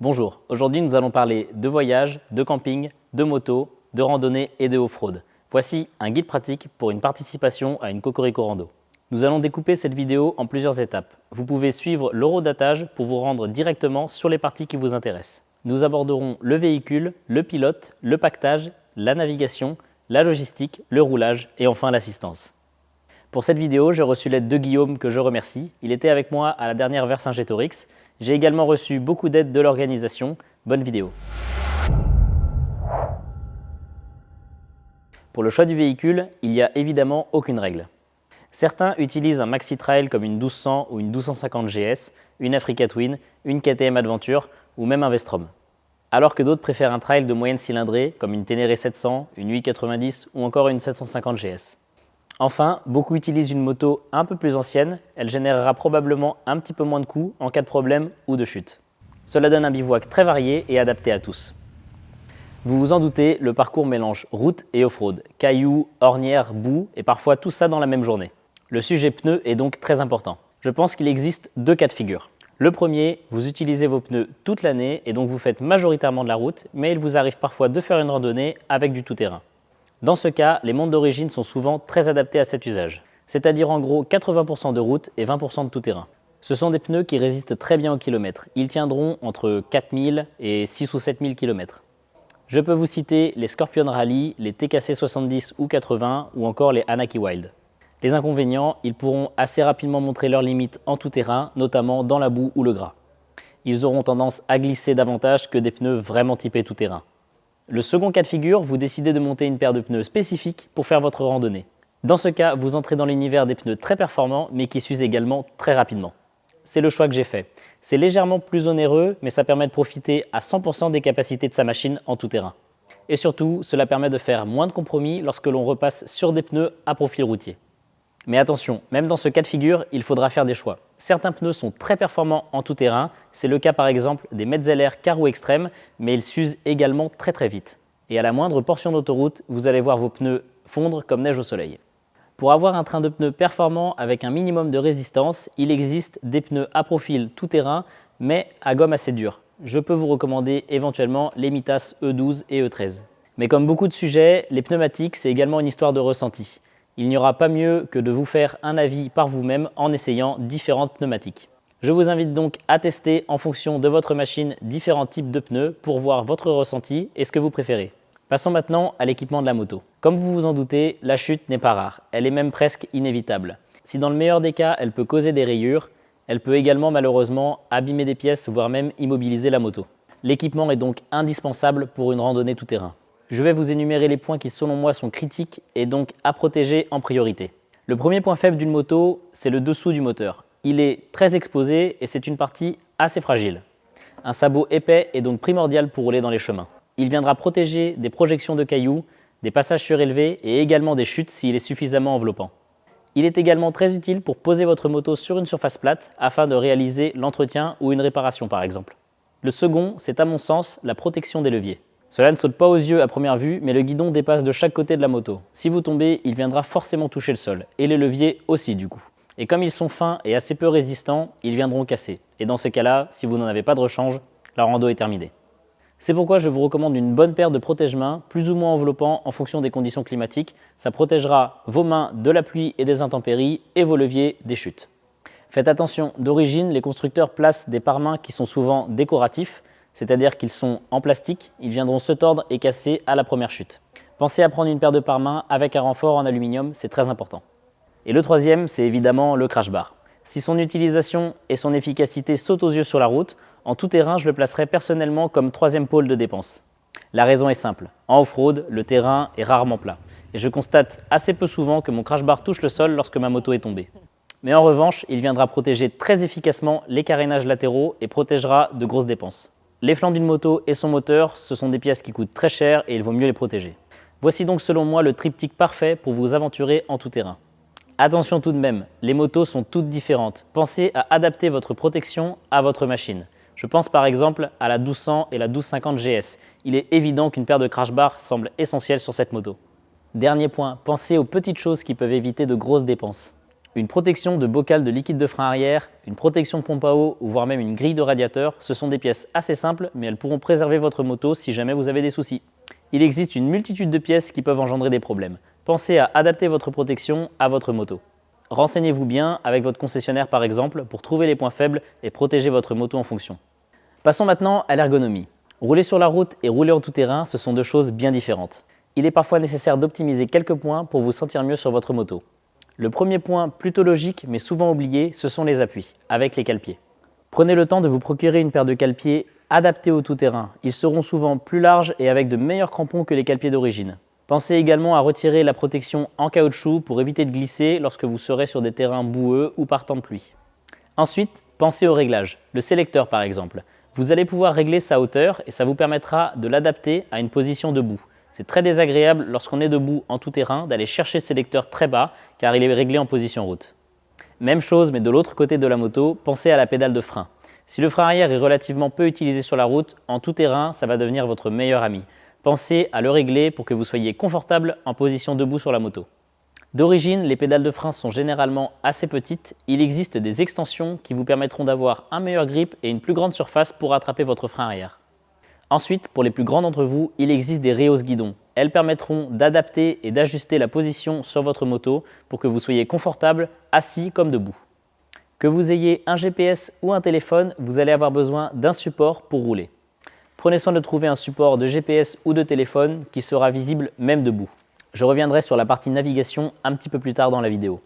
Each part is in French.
Bonjour, aujourd'hui nous allons parler de voyage, de camping, de moto, de randonnée et de off-road. Voici un guide pratique pour une participation à une Cocorico Rando. Nous allons découper cette vidéo en plusieurs étapes. Vous pouvez suivre l'horodatage pour vous rendre directement sur les parties qui vous intéressent. Nous aborderons le véhicule, le pilote, le pactage, la navigation, la logistique, le roulage et enfin l'assistance. Pour cette vidéo, j'ai reçu l'aide de Guillaume que je remercie. Il était avec moi à la dernière Vercingétorix. J'ai également reçu beaucoup d'aide de l'organisation. Bonne vidéo. Pour le choix du véhicule, il n'y a évidemment aucune règle. Certains utilisent un Maxi Trail comme une 1200 ou une 1250 GS, une Africa Twin, une KTM Adventure ou même un Vestrom. Alors que d'autres préfèrent un trail de moyenne cylindrée comme une Ténéré 700, une 890 ou encore une 750 GS. Enfin, beaucoup utilisent une moto un peu plus ancienne, elle générera probablement un petit peu moins de coûts en cas de problème ou de chute. Cela donne un bivouac très varié et adapté à tous. Vous vous en doutez, le parcours mélange route et off-road, cailloux, ornières, boue et parfois tout ça dans la même journée. Le sujet pneus est donc très important. Je pense qu'il existe deux cas de figure. Le premier, vous utilisez vos pneus toute l'année et donc vous faites majoritairement de la route, mais il vous arrive parfois de faire une randonnée avec du tout-terrain. Dans ce cas, les montes d'origine sont souvent très adaptés à cet usage, c'est-à-dire en gros 80% de route et 20% de tout-terrain. Ce sont des pneus qui résistent très bien au kilomètre, ils tiendront entre 4000 et 6 ou 7000 km. Je peux vous citer les Scorpion Rally, les TKC 70 ou 80 ou encore les Anaki Wild. Les inconvénients, ils pourront assez rapidement montrer leurs limites en tout-terrain, notamment dans la boue ou le gras. Ils auront tendance à glisser davantage que des pneus vraiment typés tout-terrain. Le second cas de figure, vous décidez de monter une paire de pneus spécifiques pour faire votre randonnée. Dans ce cas, vous entrez dans l'univers des pneus très performants mais qui s'usent également très rapidement. C'est le choix que j'ai fait. C'est légèrement plus onéreux mais ça permet de profiter à 100% des capacités de sa machine en tout terrain. Et surtout, cela permet de faire moins de compromis lorsque l'on repasse sur des pneus à profil routier. Mais attention, même dans ce cas de figure, il faudra faire des choix. Certains pneus sont très performants en tout terrain, c'est le cas par exemple des Metzeler Carro Extreme, mais ils s'usent également très vite. Et à la moindre portion d'autoroute, vous allez voir vos pneus fondre comme neige au soleil. Pour avoir un train de pneus performant avec un minimum de résistance, il existe des pneus à profil tout terrain, mais à gomme assez dure. Je peux vous recommander éventuellement les Mitas E12 et E13. Mais comme beaucoup de sujets, les pneumatiques, c'est également une histoire de ressenti. Il n'y aura pas mieux que de vous faire un avis par vous-même en essayant différentes pneumatiques. Je vous invite donc à tester en fonction de votre machine différents types de pneus pour voir votre ressenti et ce que vous préférez. Passons maintenant à l'équipement de la moto. Comme vous vous en doutez, la chute n'est pas rare, elle est même presque inévitable. Si dans le meilleur des cas, elle peut causer des rayures, elle peut également malheureusement abîmer des pièces, voire même immobiliser la moto. L'équipement est donc indispensable pour une randonnée tout-terrain. Je vais vous énumérer les points qui selon moi sont critiques et donc à protéger en priorité. Le premier point faible d'une moto, c'est le dessous du moteur. Il est très exposé et c'est une partie assez fragile. Un sabot épais est donc primordial pour rouler dans les chemins. Il viendra protéger des projections de cailloux, des passages surélevés et également des chutes s'il est suffisamment enveloppant. Il est également très utile pour poser votre moto sur une surface plate afin de réaliser l'entretien ou une réparation par exemple. Le second, c'est à mon sens la protection des leviers. Cela ne saute pas aux yeux à première vue, mais le guidon dépasse de chaque côté de la moto. Si vous tombez, il viendra forcément toucher le sol, et les leviers aussi du coup. Et comme ils sont fins et assez peu résistants, ils viendront casser. Et dans ces cas-là, si vous n'en avez pas de rechange, la rando est terminée. C'est pourquoi je vous recommande une bonne paire de protège-mains, plus ou moins enveloppants en fonction des conditions climatiques. Ça protégera vos mains de la pluie et des intempéries, et vos leviers des chutes. Faites attention, d'origine, les constructeurs placent des pare-mains qui sont souvent décoratifs, c'est-à-dire qu'ils sont en plastique, ils viendront se tordre et casser à la première chute. Pensez à prendre une paire de pare-mains avec un renfort en aluminium, c'est très important. Et le troisième, c'est évidemment le crash bar. Si son utilisation et son efficacité sautent aux yeux sur la route, en tout terrain, je le placerai personnellement comme troisième pôle de dépense. La raison est simple, en off-road, le terrain est rarement plat. Et je constate assez peu souvent que mon crash bar touche le sol lorsque ma moto est tombée. Mais en revanche, il viendra protéger très efficacement les carénages latéraux et protégera de grosses dépenses. Les flancs d'une moto et son moteur, ce sont des pièces qui coûtent très cher et il vaut mieux les protéger. Voici donc selon moi le triptyque parfait pour vous aventurer en tout terrain. Attention tout de même, les motos sont toutes différentes. Pensez à adapter votre protection à votre machine. Je pense par exemple à la 1200 et la 1250 GS. Il est évident qu'une paire de crash bar semble essentielle sur cette moto. Dernier point, pensez aux petites choses qui peuvent éviter de grosses dépenses. Une protection de bocal de liquide de frein arrière, une protection pompe à eau ou voire même une grille de radiateur, ce sont des pièces assez simples mais elles pourront préserver votre moto si jamais vous avez des soucis. Il existe une multitude de pièces qui peuvent engendrer des problèmes. Pensez à adapter votre protection à votre moto. Renseignez-vous bien avec votre concessionnaire par exemple pour trouver les points faibles et protéger votre moto en fonction. Passons maintenant à l'ergonomie. Rouler sur la route et rouler en tout-terrain, ce sont deux choses bien différentes. Il est parfois nécessaire d'optimiser quelques points pour vous sentir mieux sur votre moto. Le premier point, plutôt logique mais souvent oublié, ce sont les appuis, avec les cale-pieds. Prenez le temps de vous procurer une paire de cale-pieds adaptés au tout-terrain. Ils seront souvent plus larges et avec de meilleurs crampons que les cale-pieds d'origine. Pensez également à retirer la protection en caoutchouc pour éviter de glisser lorsque vous serez sur des terrains boueux ou par temps de pluie. Ensuite, pensez au réglage, le sélecteur par exemple. Vous allez pouvoir régler sa hauteur et ça vous permettra de l'adapter à une position debout. C'est très désagréable lorsqu'on est debout en tout terrain d'aller chercher ce sélecteur très bas car il est réglé en position route. Même chose mais de l'autre côté de la moto, pensez à la pédale de frein. Si le frein arrière est relativement peu utilisé sur la route, en tout terrain, ça va devenir votre meilleur ami. Pensez à le régler pour que vous soyez confortable en position debout sur la moto. D'origine, les pédales de frein sont généralement assez petites. Il existe des extensions qui vous permettront d'avoir un meilleur grip et une plus grande surface pour attraper votre frein arrière. Ensuite, pour les plus grands d'entre vous, il existe des rehausses guidon. Elles permettront d'adapter et d'ajuster la position sur votre moto pour que vous soyez confortable, assis comme debout. Que vous ayez un GPS ou un téléphone, vous allez avoir besoin d'un support pour rouler. Prenez soin de trouver un support de GPS ou de téléphone qui sera visible même debout. Je reviendrai sur la partie navigation un petit peu plus tard dans la vidéo.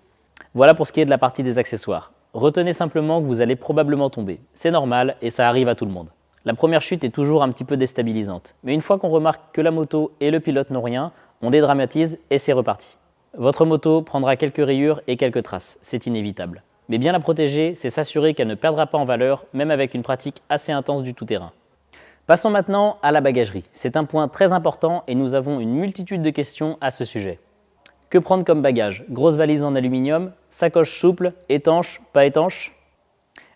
Voilà pour ce qui est de la partie des accessoires. Retenez simplement que vous allez probablement tomber. C'est normal et ça arrive à tout le monde. La première chute est toujours un petit peu déstabilisante, mais une fois qu'on remarque que la moto et le pilote n'ont rien, on dédramatise et c'est reparti. Votre moto prendra quelques rayures et quelques traces, c'est inévitable. Mais bien la protéger, c'est s'assurer qu'elle ne perdra pas en valeur, même avec une pratique assez intense du tout-terrain. Passons maintenant à la bagagerie. C'est un point très important et nous avons une multitude de questions à ce sujet. Que prendre comme bagage? Grosse valise en aluminium, sacoche souple, étanche, pas étanche?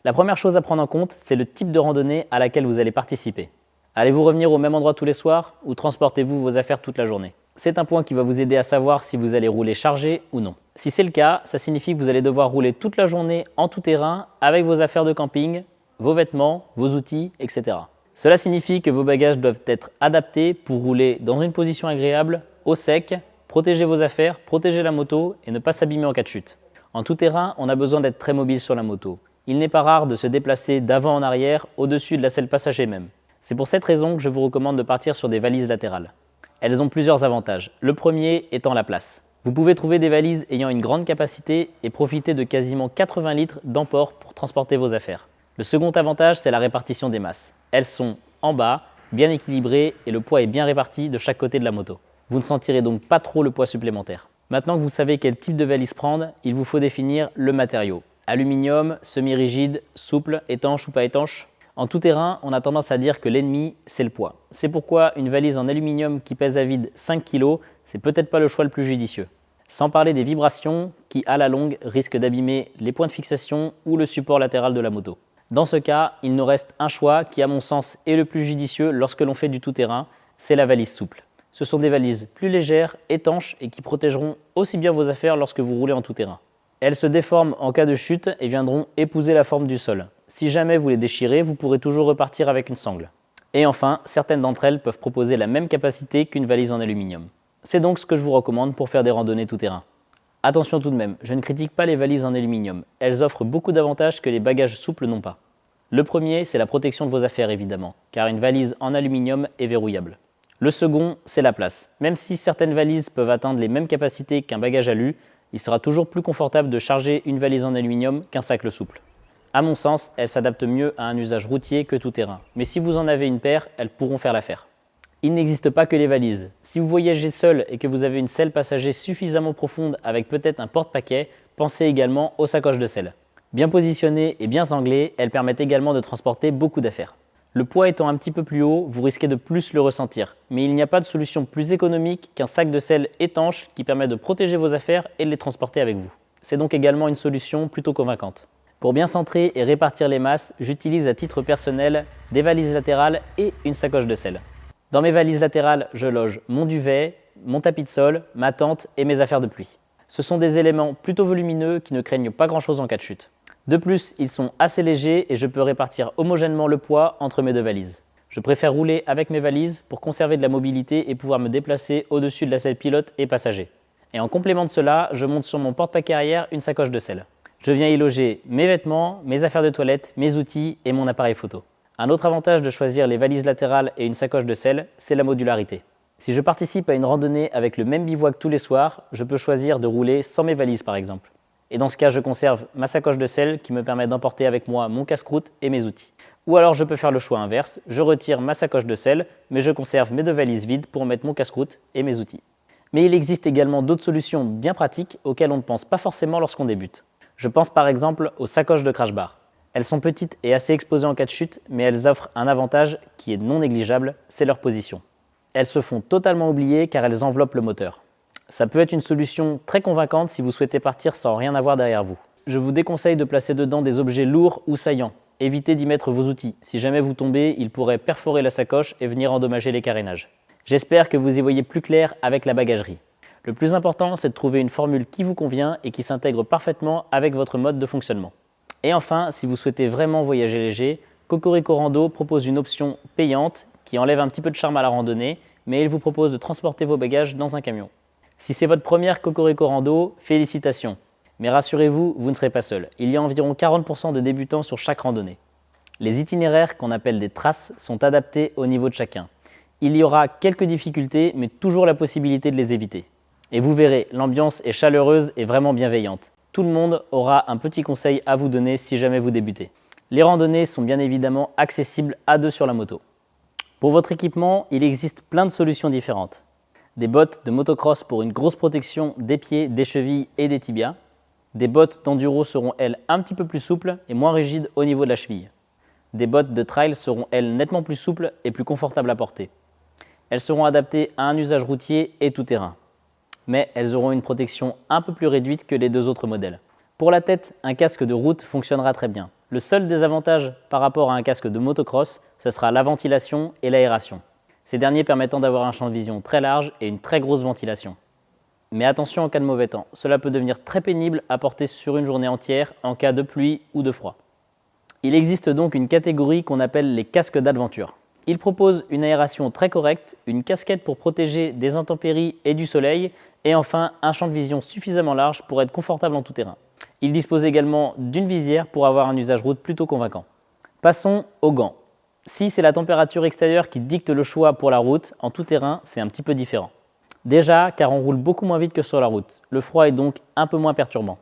La première chose à prendre en compte, c'est le type de randonnée à laquelle vous allez participer. Allez-vous revenir au même endroit tous les soirs ou transportez-vous vos affaires toute la journée? C'est un point qui va vous aider à savoir si vous allez rouler chargé ou non. Si c'est le cas, ça signifie que vous allez devoir rouler toute la journée en tout terrain avec vos affaires de camping, vos vêtements, vos outils, etc. Cela signifie que vos bagages doivent être adaptés pour rouler dans une position agréable, au sec, protéger vos affaires, protéger la moto et ne pas s'abîmer en cas de chute. En tout terrain, on a besoin d'être très mobile sur la moto. Il n'est pas rare de se déplacer d'avant en arrière, au-dessus de la selle passager même. C'est pour cette raison que je vous recommande de partir sur des valises latérales. Elles ont plusieurs avantages, le premier étant la place. Vous pouvez trouver des valises ayant une grande capacité et profiter de quasiment 80 litres d'emport pour transporter vos affaires. Le second avantage, c'est la répartition des masses. Elles sont en bas, bien équilibrées et le poids est bien réparti de chaque côté de la moto. Vous ne sentirez donc pas trop le poids supplémentaire. Maintenant que vous savez quel type de valise prendre, il vous faut définir le matériau. Aluminium, semi-rigide, souple, étanche ou pas étanche. En tout terrain, on a tendance à dire que l'ennemi, c'est le poids. C'est pourquoi une valise en aluminium qui pèse à vide 5 kg, c'est peut-être pas le choix le plus judicieux. Sans parler des vibrations qui, à la longue, risquent d'abîmer les points de fixation ou le support latéral de la moto. Dans ce cas, il nous reste un choix qui, à mon sens, est le plus judicieux lorsque l'on fait du tout-terrain, c'est la valise souple. Ce sont des valises plus légères, étanches et qui protégeront aussi bien vos affaires lorsque vous roulez en tout-terrain. Elles se déforment en cas de chute et viendront épouser la forme du sol. Si jamais vous les déchirez, vous pourrez toujours repartir avec une sangle. Et enfin, certaines d'entre elles peuvent proposer la même capacité qu'une valise en aluminium. C'est donc ce que je vous recommande pour faire des randonnées tout-terrain. Attention tout de même, je ne critique pas les valises en aluminium. Elles offrent beaucoup d'avantages que les bagages souples n'ont pas. Le premier, c'est la protection de vos affaires évidemment, car une valise en aluminium est verrouillable. Le second, c'est la place. Même si certaines valises peuvent atteindre les mêmes capacités qu'un bagage alu, il sera toujours plus confortable de charger une valise en aluminium qu'un sac souple. À mon sens, elles s'adaptent mieux à un usage routier que tout terrain. Mais si vous en avez une paire, elles pourront faire l'affaire. Il n'existe pas que les valises. Si vous voyagez seul et que vous avez une selle passager suffisamment profonde avec peut-être un porte-paquet, pensez également aux sacoches de selle. Bien positionnées et bien sanglées, elles permettent également de transporter beaucoup d'affaires. Le poids étant un petit peu plus haut, vous risquez de plus le ressentir. Mais il n'y a pas de solution plus économique qu'un sac de selle étanche qui permet de protéger vos affaires et de les transporter avec vous. C'est donc également une solution plutôt convaincante. Pour bien centrer et répartir les masses, j'utilise à titre personnel des valises latérales et une sacoche de selle. Dans mes valises latérales, je loge mon duvet, mon tapis de sol, ma tente et mes affaires de pluie. Ce sont des éléments plutôt volumineux qui ne craignent pas grand chose en cas de chute. De plus, ils sont assez légers et je peux répartir homogènement le poids entre mes deux valises. Je préfère rouler avec mes valises pour conserver de la mobilité et pouvoir me déplacer au-dessus de la selle pilote et passager. Et en complément de cela, je monte sur mon porte-paquet arrière une sacoche de selle. Je viens y loger mes vêtements, mes affaires de toilette, mes outils et mon appareil photo. Un autre avantage de choisir les valises latérales et une sacoche de selle, c'est la modularité. Si je participe à une randonnée avec le même bivouac tous les soirs, je peux choisir de rouler sans mes valises par exemple. Et dans ce cas, je conserve ma sacoche de selle qui me permet d'emporter avec moi mon casse-croûte et mes outils. Ou alors je peux faire le choix inverse, je retire ma sacoche de selle, mais je conserve mes deux valises vides pour mettre mon casse-croûte et mes outils. Mais il existe également d'autres solutions bien pratiques auxquelles on ne pense pas forcément lorsqu'on débute. Je pense par exemple aux sacoches de crash bar. Elles sont petites et assez exposées en cas de chute, mais elles offrent un avantage qui est non négligeable, c'est leur position. Elles se font totalement oublier car elles enveloppent le moteur. Ça peut être une solution très convaincante si vous souhaitez partir sans rien avoir derrière vous. Je vous déconseille de placer dedans des objets lourds ou saillants. Évitez d'y mettre vos outils. Si jamais vous tombez, ils pourraient perforer la sacoche et venir endommager les carénages. J'espère que vous y voyez plus clair avec la bagagerie. Le plus important, c'est de trouver une formule qui vous convient et qui s'intègre parfaitement avec votre mode de fonctionnement. Et enfin, si vous souhaitez vraiment voyager léger, Cocorico Rando propose une option payante qui enlève un petit peu de charme à la randonnée, mais il vous propose de transporter vos bagages dans un camion. Si c'est votre première Cocorico Rando, félicitations. Mais rassurez-vous, vous ne serez pas seul. Il y a environ 40% de débutants sur chaque randonnée. Les itinéraires, qu'on appelle des traces, sont adaptés au niveau de chacun. Il y aura quelques difficultés, mais toujours la possibilité de les éviter. Et vous verrez, l'ambiance est chaleureuse et vraiment bienveillante. Tout le monde aura un petit conseil à vous donner si jamais vous débutez. Les randonnées sont bien évidemment accessibles à deux sur la moto. Pour votre équipement, il existe plein de solutions différentes. Des bottes de motocross pour une grosse protection des pieds, des chevilles et des tibias. Des bottes d'enduro seront elles un petit peu plus souples et moins rigides au niveau de la cheville. Des bottes de trail seront elles nettement plus souples et plus confortables à porter. Elles seront adaptées à un usage routier et tout-terrain. Mais elles auront une protection un peu plus réduite que les deux autres modèles. Pour la tête, un casque de route fonctionnera très bien. Le seul désavantage par rapport à un casque de motocross, ce sera la ventilation et l'aération. Ces derniers permettant d'avoir un champ de vision très large et une très grosse ventilation. Mais attention en cas de mauvais temps, cela peut devenir très pénible à porter sur une journée entière en cas de pluie ou de froid. Il existe donc une catégorie qu'on appelle les casques d'aventure. Ils proposent une aération très correcte, une casquette pour protéger des intempéries et du soleil, et enfin un champ de vision suffisamment large pour être confortable en tout terrain. Ils disposent également d'une visière pour avoir un usage route plutôt convaincant. Passons aux gants. Si c'est la température extérieure qui dicte le choix pour la route, en tout terrain, c'est un petit peu différent. Déjà, car on roule beaucoup moins vite que sur la route. Le froid est donc un peu moins perturbant.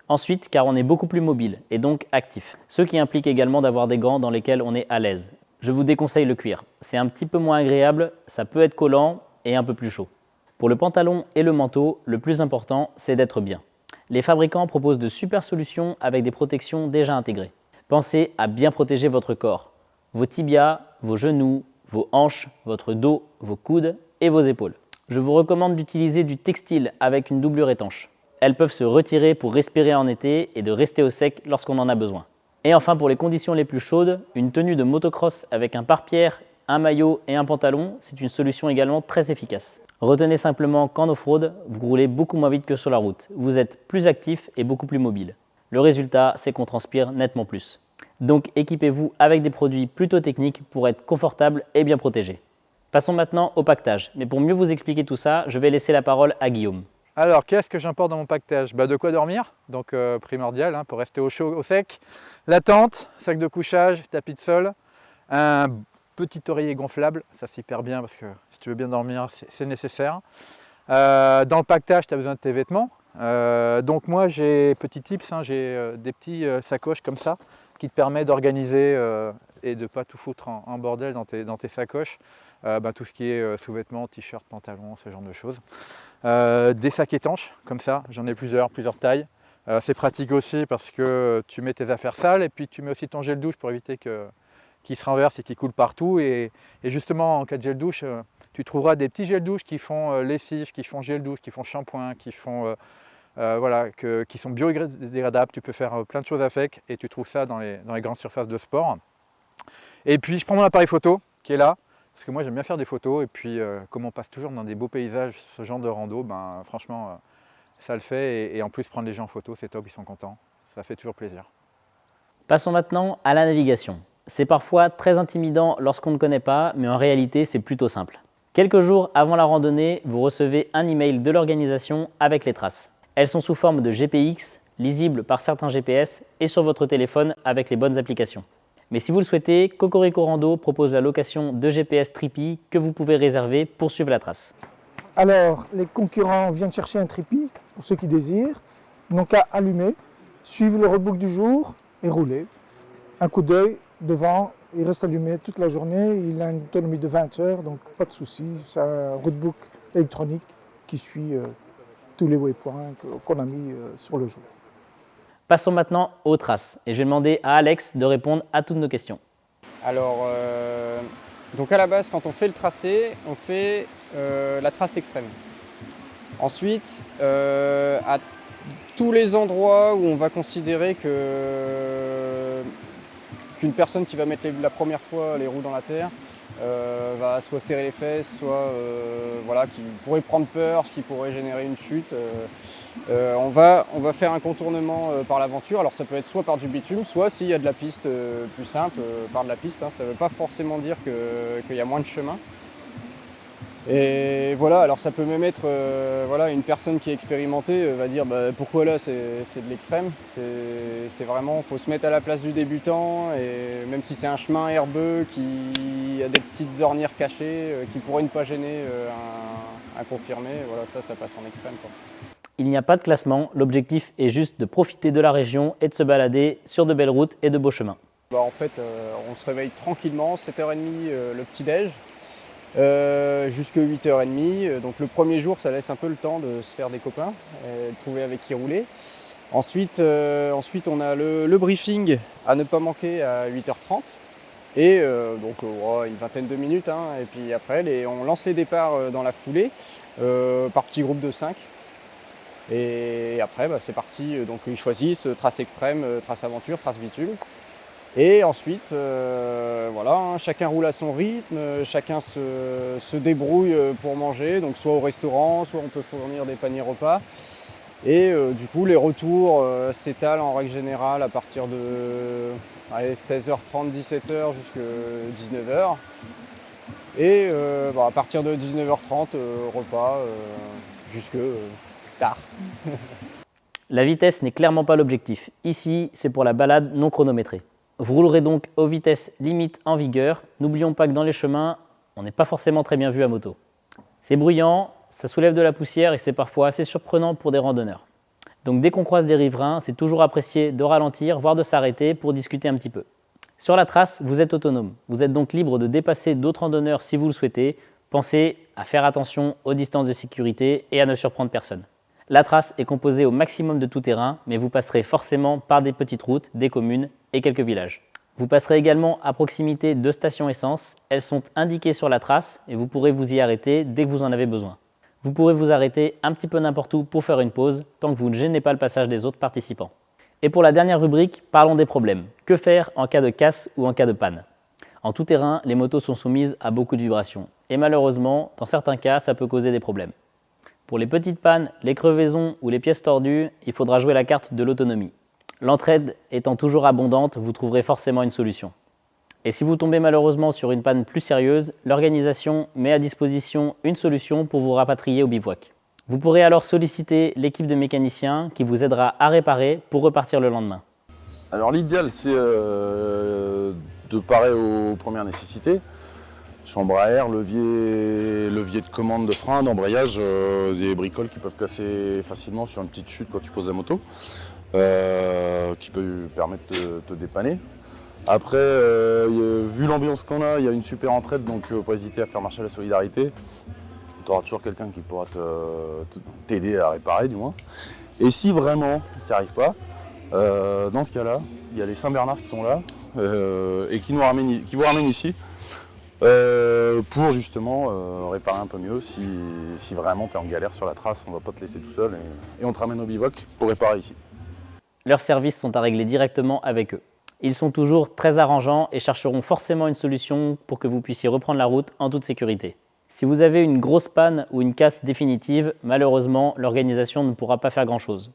Ensuite, car on est beaucoup plus mobile et donc actif. Ce qui implique également d'avoir des gants dans lesquels on est à l'aise. Je vous déconseille le cuir. C'est un petit peu moins agréable, ça peut être collant et un peu plus chaud. Pour le pantalon et le manteau, le plus important, c'est d'être bien. Les fabricants proposent de super solutions avec des protections déjà intégrées. Pensez à bien protéger votre corps. Vos tibias, vos genoux, vos hanches, votre dos, vos coudes et vos épaules. Je vous recommande d'utiliser du textile avec une doublure étanche. Elles peuvent se retirer pour respirer en été et de rester au sec lorsqu'on en a besoin. Et enfin, pour les conditions les plus chaudes, une tenue de motocross avec un pare-pierre, un maillot et un pantalon, c'est une solution également très efficace. Retenez simplement qu'en off-road, vous roulez beaucoup moins vite que sur la route. Vous êtes plus actif et beaucoup plus mobile. Le résultat, c'est qu'on transpire nettement plus. Donc équipez-vous avec des produits plutôt techniques pour être confortable et bien protégé. Passons maintenant au pactage. Mais pour mieux vous expliquer tout ça, je vais laisser la parole à Guillaume. Alors, qu'est-ce que j'emporte dans mon pactage? De quoi dormir, donc primordial pour rester au chaud, au sec. La tente, sac de couchage, tapis de sol, un petit oreiller gonflable, ça c'est hyper bien parce que si tu veux bien dormir, c'est nécessaire. Dans le pactage, tu as besoin de tes vêtements. Donc moi, j'ai petit tips, j'ai des petits sacoches comme ça qui te permettent d'organiser et de ne pas tout foutre en bordel dans tes sacoches. Tout ce qui est sous-vêtements, t-shirts, pantalons, ce genre de choses. Des sacs étanches, comme ça, j'en ai plusieurs tailles. C'est pratique aussi parce que tu mets tes affaires sales et puis tu mets aussi ton gel douche pour éviter qu'il se renverse et qu'il coule partout. Et justement, en cas de gel douche, tu trouveras des petits gels douche qui font lessive, qui font gel douche, qui font shampoing, qui font qui sont biodégradables. Tu peux faire plein de choses avec et tu trouves ça dans les grandes surfaces de sport. Et puis je prends mon appareil photo qui est là. Parce que moi j'aime bien faire des photos et puis comme on passe toujours dans des beaux paysages, ce genre de rando, franchement ça le fait. Et en plus, prendre les gens en photo, c'est top, ils sont contents. Ça fait toujours plaisir. Passons maintenant à la navigation. C'est parfois très intimidant lorsqu'on ne connaît pas, mais en réalité, c'est plutôt simple. Quelques jours avant la randonnée, vous recevez un email de l'organisation avec les traces. Elles sont sous forme de GPX, lisibles par certains GPS et sur votre téléphone avec les bonnes applications. Mais si vous le souhaitez, Cocorico Rando propose la location de GPS Tripi que vous pouvez réserver pour suivre la trace. Alors, les concurrents viennent chercher un Tripi, pour ceux qui désirent. Ils n'ont qu'à allumer, suivre le roadbook du jour et rouler. Un coup d'œil devant, il reste allumé toute la journée. Il a une autonomie de 20 heures, donc pas de souci. C'est un roadbook électronique qui suit tous les waypoints qu'on a mis sur le jour. Passons maintenant aux traces et je vais demander à Alex de répondre à toutes nos questions. Alors, donc à la base, quand on fait le tracé, on fait la trace extrême. Ensuite, à tous les endroits où on va considérer qu'une personne qui va mettre la première fois les roues dans la terre va soit serrer les fesses, soit voilà, qui pourrait prendre peur, ce qui pourrait générer une chute. On va faire un contournement par l'aventure. Alors ça peut être soit par du bitume, soit s'il y a de la piste plus simple, par de la piste. Ça ne veut pas forcément dire qu'il y a moins de chemin. Et voilà, alors ça peut même être voilà, une personne qui est expérimentée va dire pourquoi là c'est de l'extrême. C'est vraiment, il faut se mettre à la place du débutant, et même si c'est un chemin herbeux qui a des petites ornières cachées qui pourraient ne pas gêner un confirmé, voilà, ça passe en extrême, quoi. Il n'y a pas de classement, l'objectif est juste de profiter de la région et de se balader sur de belles routes et de beaux chemins. En fait, on se réveille tranquillement, 7h30 le petit-déj. Jusqu'à 8h30. Donc le premier jour, ça laisse un peu le temps de se faire des copains, de trouver avec qui rouler. Ensuite, on a le briefing à ne pas manquer à 8h30. Et donc une vingtaine de minutes. Et puis après, on lance les départs dans la foulée par petits groupes de 5. Et après, c'est parti. Donc ils choisissent trace extrême, trace aventure, trace bitume. Et ensuite, voilà, chacun roule à son rythme, chacun se débrouille pour manger, donc soit au restaurant, soit on peut fournir des paniers repas. Et du coup, les retours s'étalent en règle générale à partir de 16h30, 17h jusqu'à 19h. Et à partir de 19h30, repas jusque tard. La vitesse n'est clairement pas l'objectif. Ici, c'est pour la balade non chronométrée. Vous roulerez donc aux vitesses limites en vigueur. N'oublions pas que dans les chemins, on n'est pas forcément très bien vu à moto. C'est bruyant, ça soulève de la poussière et c'est parfois assez surprenant pour des randonneurs. Donc dès qu'on croise des riverains, c'est toujours apprécié de ralentir, voire de s'arrêter pour discuter un petit peu. Sur la trace, vous êtes autonome. Vous êtes donc libre de dépasser d'autres randonneurs si vous le souhaitez. Pensez à faire attention aux distances de sécurité et à ne surprendre personne. La trace est composée au maximum de tout terrain, mais vous passerez forcément par des petites routes, des communes et quelques villages. Vous passerez également à proximité de stations essence. Elles sont indiquées sur la trace et vous pourrez vous y arrêter dès que vous en avez besoin. Vous pourrez vous arrêter un petit peu n'importe où pour faire une pause, tant que vous ne gênez pas le passage des autres participants. Et pour la dernière rubrique, parlons des problèmes. Que faire en cas de casse ou en cas de panne ? En tout terrain, les motos sont soumises à beaucoup de vibrations. Et malheureusement, dans certains cas, ça peut causer des problèmes. Pour les petites pannes, les crevaisons ou les pièces tordues, il faudra jouer la carte de l'autonomie. L'entraide étant toujours abondante, vous trouverez forcément une solution. Et si vous tombez malheureusement sur une panne plus sérieuse, l'organisation met à disposition une solution pour vous rapatrier au bivouac. Vous pourrez alors solliciter l'équipe de mécaniciens qui vous aidera à réparer pour repartir le lendemain. Alors l'idéal, c'est de parer aux premières nécessités. Chambre à air, levier de commande de frein, d'embrayage, des bricoles qui peuvent casser facilement sur une petite chute quand tu poses la moto, qui peut permettre de te dépanner. Après, vu l'ambiance qu'on a, il y a une super entraide, donc pas hésiter à faire marcher la solidarité. Tu auras toujours quelqu'un qui pourra t'aider à réparer du moins. Et si vraiment tu n'y arrives pas, dans ce cas-là, il y a les Saint-Bernard qui sont là et qui vous ramènent ici. Pour justement réparer un peu mieux si vraiment tu es en galère sur la trace, on ne va pas te laisser tout seul et on te ramène au bivouac pour réparer ici. Leurs services sont à régler directement avec eux. Ils sont toujours très arrangeants et chercheront forcément une solution pour que vous puissiez reprendre la route en toute sécurité. Si vous avez une grosse panne ou une casse définitive, malheureusement, l'organisation ne pourra pas faire grand-chose.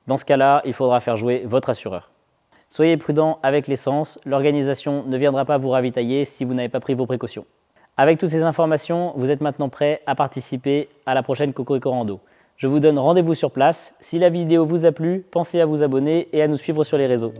Dans ce cas-là, il faudra faire jouer votre assureur. Soyez prudent avec l'essence, l'organisation ne viendra pas vous ravitailler si vous n'avez pas pris vos précautions. Avec toutes ces informations, vous êtes maintenant prêt à participer à la prochaine Cocorico Rando. Je vous donne rendez-vous sur place. Si la vidéo vous a plu, pensez à vous abonner et à nous suivre sur les réseaux.